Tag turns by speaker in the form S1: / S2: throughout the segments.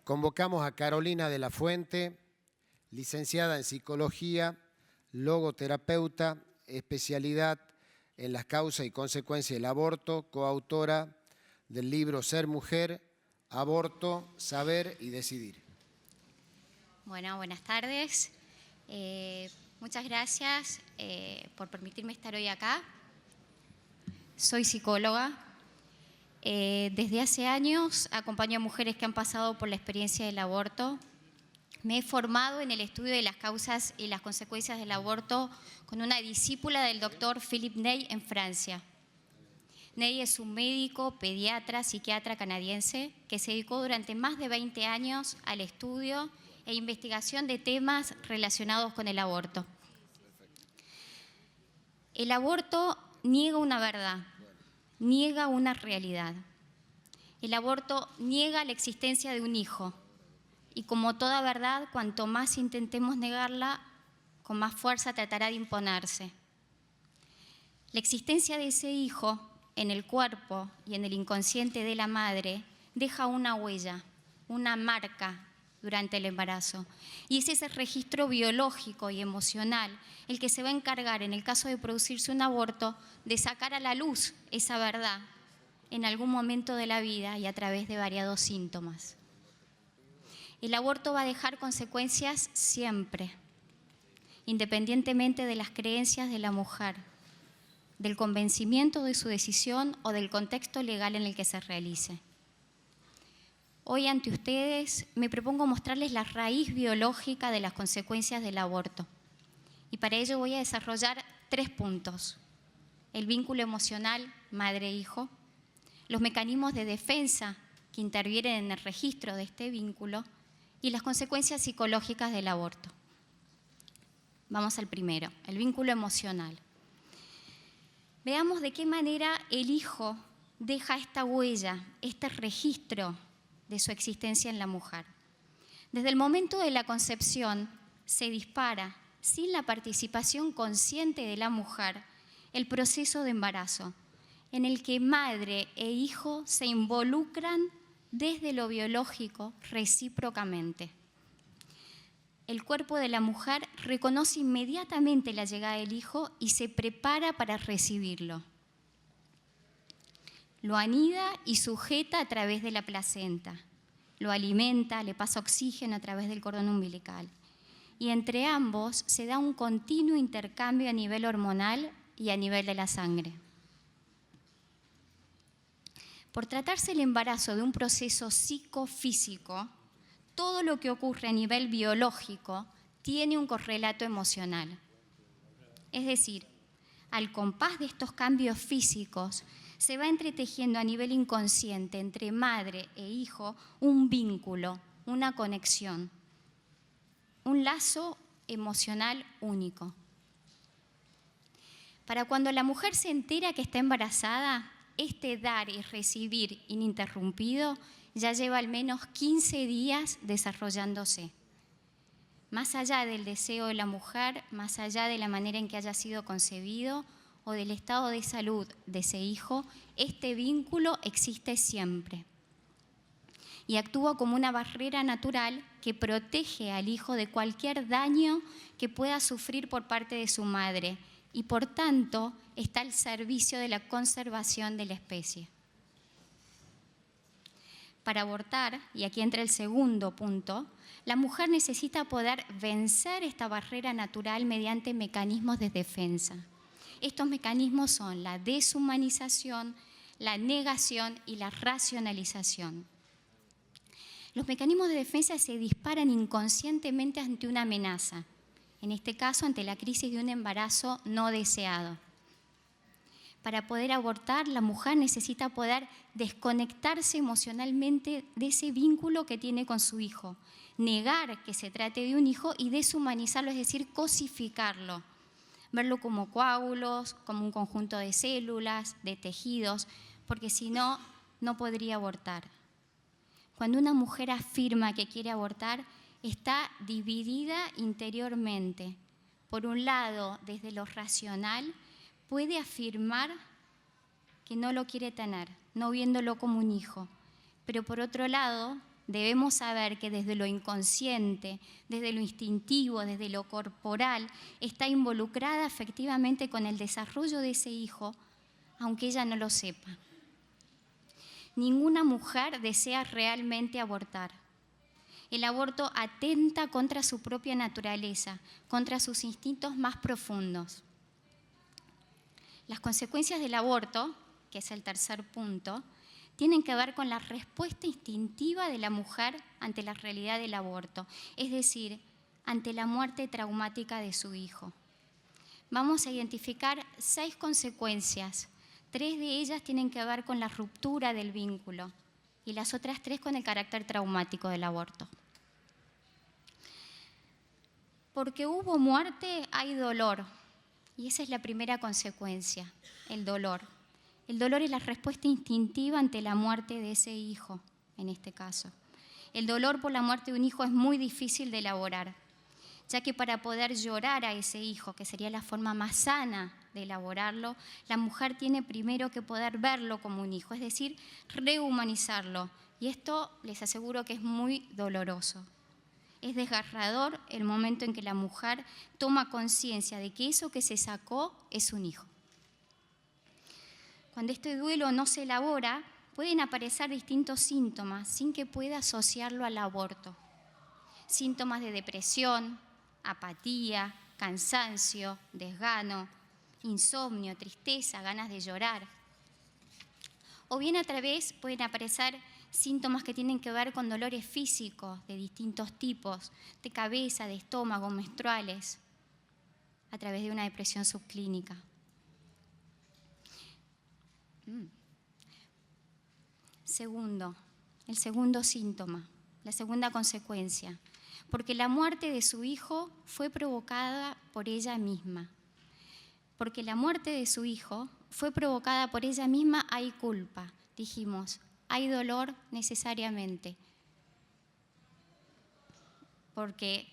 S1: Convocamos a Carolina de la Fuente, licenciada en Psicología, logoterapeuta, especialidad en las causas y consecuencias del aborto, coautora del libro Ser Mujer, Aborto, Saber y Decidir.
S2: Bueno, buenas tardes. Muchas gracias por permitirme estar hoy acá. Soy psicóloga. Desde hace años acompaño a mujeres que han pasado por la experiencia del aborto. Me he formado en el estudio de las causas y las consecuencias del aborto con una discípula del doctor Philippe Ney en Francia. Ney es un médico, pediatra, psiquiatra canadiense que se dedicó durante más de 20 años al estudio e investigación de temas relacionados con el aborto. El aborto niega una verdad, niega una realidad. El aborto niega la existencia de un hijo y, como toda verdad, cuanto más intentemos negarla, con más fuerza tratará de imponerse. La existencia de ese hijo en el cuerpo y en el inconsciente de la madre deja una huella, una marca durante el embarazo. Y es ese registro biológico y emocional el que se va a encargar, en el caso de producirse un aborto, de sacar a la luz esa verdad en algún momento de la vida y a través de variados síntomas. El aborto va a dejar consecuencias siempre, independientemente de las creencias de la mujer, del convencimiento de su decisión o del contexto legal en el que se realice. Hoy ante ustedes me propongo mostrarles la raíz biológica de las consecuencias del aborto. Y para ello voy a desarrollar 3 puntos: el vínculo emocional madre-hijo, los mecanismos de defensa que intervienen en el registro de este vínculo y las consecuencias psicológicas del aborto. Vamos al primero, el vínculo emocional. Veamos de qué manera el hijo deja esta huella, este registro de su existencia en la mujer. Desde el momento de la concepción se dispara, sin la participación consciente de la mujer, el proceso de embarazo, en el que madre e hijo se involucran desde lo biológico recíprocamente. El cuerpo de la mujer reconoce inmediatamente la llegada del hijo y se prepara para recibirlo. Lo anida y sujeta a través de la placenta, lo alimenta, le pasa oxígeno a través del cordón umbilical. Y entre ambos se da un continuo intercambio a nivel hormonal y a nivel de la sangre. Por tratarse el embarazo de un proceso psicofísico, todo lo que ocurre a nivel biológico tiene un correlato emocional. Es decir, al compás de estos cambios físicos, se va entretejiendo a nivel inconsciente entre madre e hijo un vínculo, una conexión, un lazo emocional único. Para cuando la mujer se entera que está embarazada, este dar y recibir ininterrumpido ya lleva al menos 15 días desarrollándose. Más allá del deseo de la mujer, más allá de la manera en que haya sido concebido o del estado de salud de ese hijo, este vínculo existe siempre y actúa como una barrera natural que protege al hijo de cualquier daño que pueda sufrir por parte de su madre y, por tanto, está al servicio de la conservación de la especie. Para abortar, y aquí entra el segundo punto, la mujer necesita poder vencer esta barrera natural mediante mecanismos de defensa. Estos mecanismos son la deshumanización, la negación y la racionalización. Los mecanismos de defensa se disparan inconscientemente ante una amenaza, en este caso ante la crisis de un embarazo no deseado. Para poder abortar, la mujer necesita poder desconectarse emocionalmente de ese vínculo que tiene con su hijo, negar que se trate de un hijo y deshumanizarlo, es decir, cosificarlo, verlo como coágulos, como un conjunto de células, de tejidos, porque si no, no podría abortar. Cuando una mujer afirma que quiere abortar, está dividida interiormente. Por un lado, desde lo racional, puede afirmar que no lo quiere tener, no viéndolo como un hijo. Pero por otro lado, debemos saber que desde lo inconsciente, desde lo instintivo, desde lo corporal, está involucrada efectivamente con el desarrollo de ese hijo, aunque ella no lo sepa. Ninguna mujer desea realmente abortar. El aborto atenta contra su propia naturaleza, contra sus instintos más profundos. Las consecuencias del aborto, que es el tercer punto, tienen que ver con la respuesta instintiva de la mujer ante la realidad del aborto, es decir, ante la muerte traumática de su hijo. Vamos a identificar 6 consecuencias. 3 de ellas tienen que ver con la ruptura del vínculo y las otras 3 con el carácter traumático del aborto. Porque hubo muerte, hay dolor. Y esa es la primera consecuencia, el dolor. El dolor es la respuesta instintiva ante la muerte de ese hijo, en este caso. El dolor por la muerte de un hijo es muy difícil de elaborar, ya que para poder llorar a ese hijo, que sería la forma más sana de elaborarlo, la mujer tiene primero que poder verlo como un hijo, es decir, rehumanizarlo. Y esto les aseguro que es muy doloroso. Es desgarrador el momento en que la mujer toma conciencia de que eso que se sacó es un hijo. Cuando este duelo no se elabora, pueden aparecer distintos síntomas sin que pueda asociarlo al aborto. Síntomas de depresión, apatía, cansancio, desgano, insomnio, tristeza, ganas de llorar. O bien a través pueden aparecer síntomas que tienen que ver con dolores físicos de distintos tipos, de cabeza, de estómago, menstruales, a través de una depresión subclínica. Segundo, el segundo síntoma, la segunda consecuencia, porque la muerte de su hijo fue provocada por ella misma. Porque la muerte de su hijo fue provocada por ella misma, hay culpa, dijimos. Hay dolor necesariamente, porque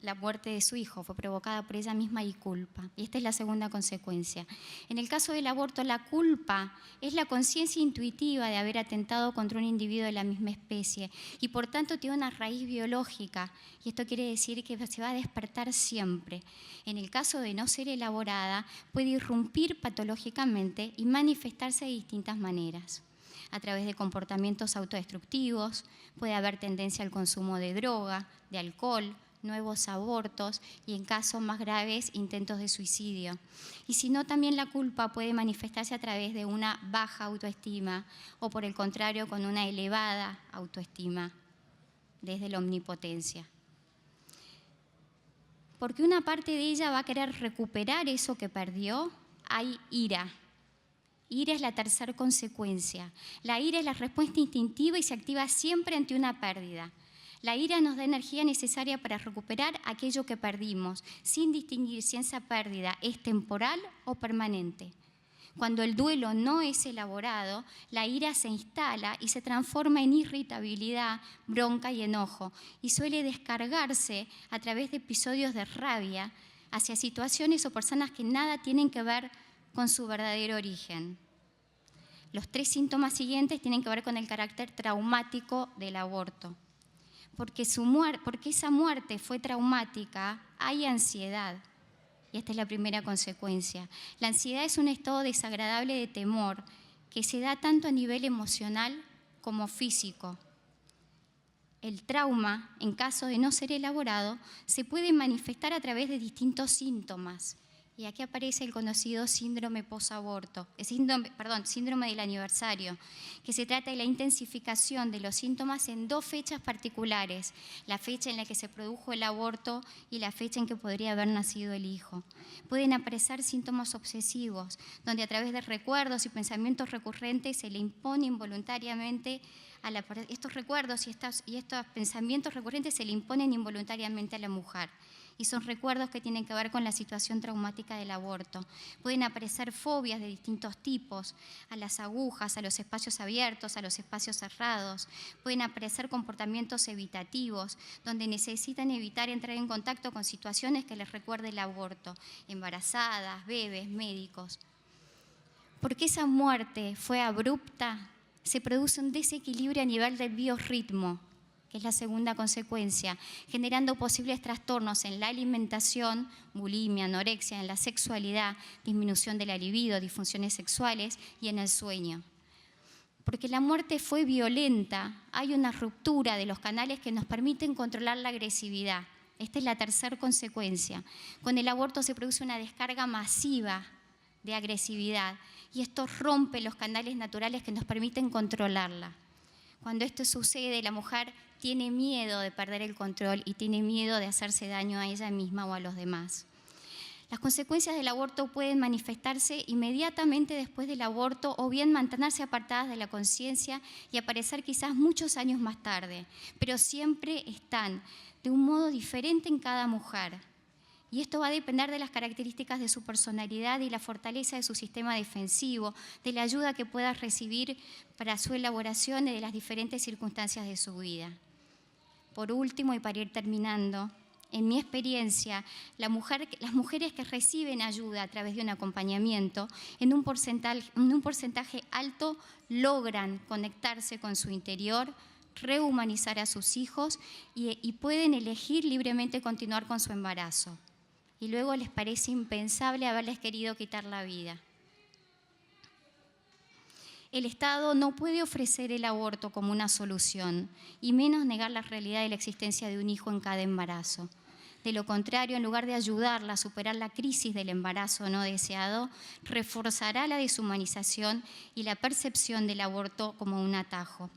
S2: la muerte de su hijo fue provocada por ella misma y culpa. Y esta es la segunda consecuencia. En el caso del aborto, la culpa es la conciencia intuitiva de haber atentado contra un individuo de la misma especie y por tanto tiene una raíz biológica. Y esto quiere decir que se va a despertar siempre. En el caso de no ser elaborada, puede irrumpir patológicamente y manifestarse de distintas maneras. A través de comportamientos autodestructivos, puede haber tendencia al consumo de droga, de alcohol, nuevos abortos y en casos más graves intentos de suicidio. Y si no, también la culpa puede manifestarse a través de una baja autoestima o por el contrario con una elevada autoestima desde la omnipotencia. Porque una parte de ella va a querer recuperar eso que perdió, hay ira. Ira es la tercera consecuencia. La ira es la respuesta instintiva y se activa siempre ante una pérdida. La ira nos da energía necesaria para recuperar aquello que perdimos, sin distinguir si esa pérdida es temporal o permanente. Cuando el duelo no es elaborado, la ira se instala y se transforma en irritabilidad, bronca y enojo, y suele descargarse a través de episodios de rabia hacia situaciones o personas que nada tienen que ver con su verdadero origen. Los 3 síntomas siguientes tienen que ver con el carácter traumático del aborto. Porque esa muerte fue traumática, hay ansiedad. Y esta es la primera consecuencia. La ansiedad es un estado desagradable de temor que se da tanto a nivel emocional como físico. El trauma, en caso de no ser elaborado, se puede manifestar a través de distintos síntomas. Y aquí aparece el conocido síndrome posaborto, síndrome del aniversario, que se trata de la intensificación de los síntomas en 2 fechas particulares, la fecha en la que se produjo el aborto y la fecha en que podría haber nacido el hijo. Pueden aparecer síntomas obsesivos, donde a través de recuerdos y pensamientos recurrentes se le impone involuntariamente estos recuerdos y estos pensamientos recurrentes se le imponen involuntariamente a la mujer. Y son recuerdos que tienen que ver con la situación traumática del aborto. Pueden aparecer fobias de distintos tipos, a las agujas, a los espacios abiertos, a los espacios cerrados. Pueden aparecer comportamientos evitativos, donde necesitan evitar entrar en contacto con situaciones que les recuerde el aborto, embarazadas, bebés, médicos. ¿Por qué esa muerte fue abrupta? se produce un desequilibrio a nivel del biorritmo, que es la segunda consecuencia, generando posibles trastornos en la alimentación, bulimia, anorexia, en la sexualidad, disminución de la libido, disfunciones sexuales y en el sueño. Porque la muerte fue violenta, hay una ruptura de los canales que nos permiten controlar la agresividad. Esta es la tercera consecuencia. Con el aborto se produce una descarga masiva de agresividad y esto rompe los canales naturales que nos permiten controlarla. Cuando esto sucede, la mujer tiene miedo de perder el control y tiene miedo de hacerse daño a ella misma o a los demás. Las consecuencias del aborto pueden manifestarse inmediatamente después del aborto o bien mantenerse apartadas de la conciencia y aparecer quizás muchos años más tarde, pero siempre están de un modo diferente en cada mujer. Y esto va a depender de las características de su personalidad y la fortaleza de su sistema defensivo, de la ayuda que pueda recibir para su elaboración y de las diferentes circunstancias de su vida. Por último, y para ir terminando, en mi experiencia, las mujeres que reciben ayuda a través de un acompañamiento, en un porcentaje alto logran conectarse con su interior, rehumanizar a sus hijos y pueden elegir libremente continuar con su embarazo. Y luego les parece impensable haberles querido quitar la vida. El Estado no puede ofrecer el aborto como una solución, y menos negar la realidad de la existencia de un hijo en cada embarazo. De lo contrario, en lugar de ayudarla a superar la crisis del embarazo no deseado, reforzará la deshumanización y la percepción del aborto como un atajo.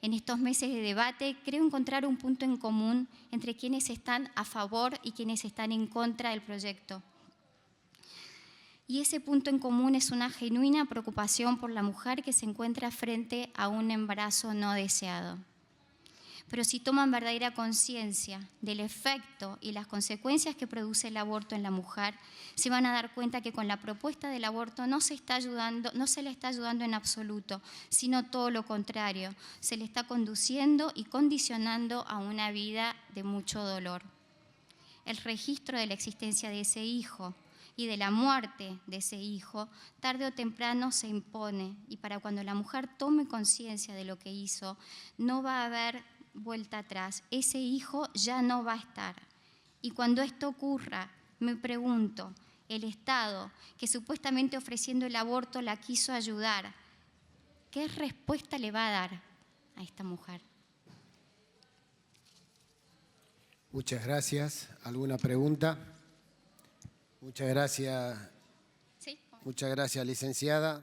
S2: En estos meses de debate, creo encontrar un punto en común entre quienes están a favor y quienes están en contra del proyecto. Y ese punto en común es una genuina preocupación por la mujer que se encuentra frente a un embarazo no deseado. Pero si toman verdadera conciencia del efecto y las consecuencias que produce el aborto en la mujer, se van a dar cuenta que con la propuesta del aborto no se le está ayudando en absoluto, sino todo lo contrario, se le está conduciendo y condicionando a una vida de mucho dolor. El registro de la existencia de ese hijo y de la muerte de ese hijo, tarde o temprano se impone, y para cuando la mujer tome conciencia de lo que hizo, no va a haber vuelta atrás, ese hijo ya no va a estar. Y cuando esto ocurra, me pregunto, el Estado, que supuestamente ofreciendo el aborto la quiso ayudar, ¿qué respuesta le va a dar a esta mujer?
S1: Muchas gracias. ¿Alguna pregunta? Muchas gracias.
S2: ¿Sí?
S1: Muchas gracias, licenciada.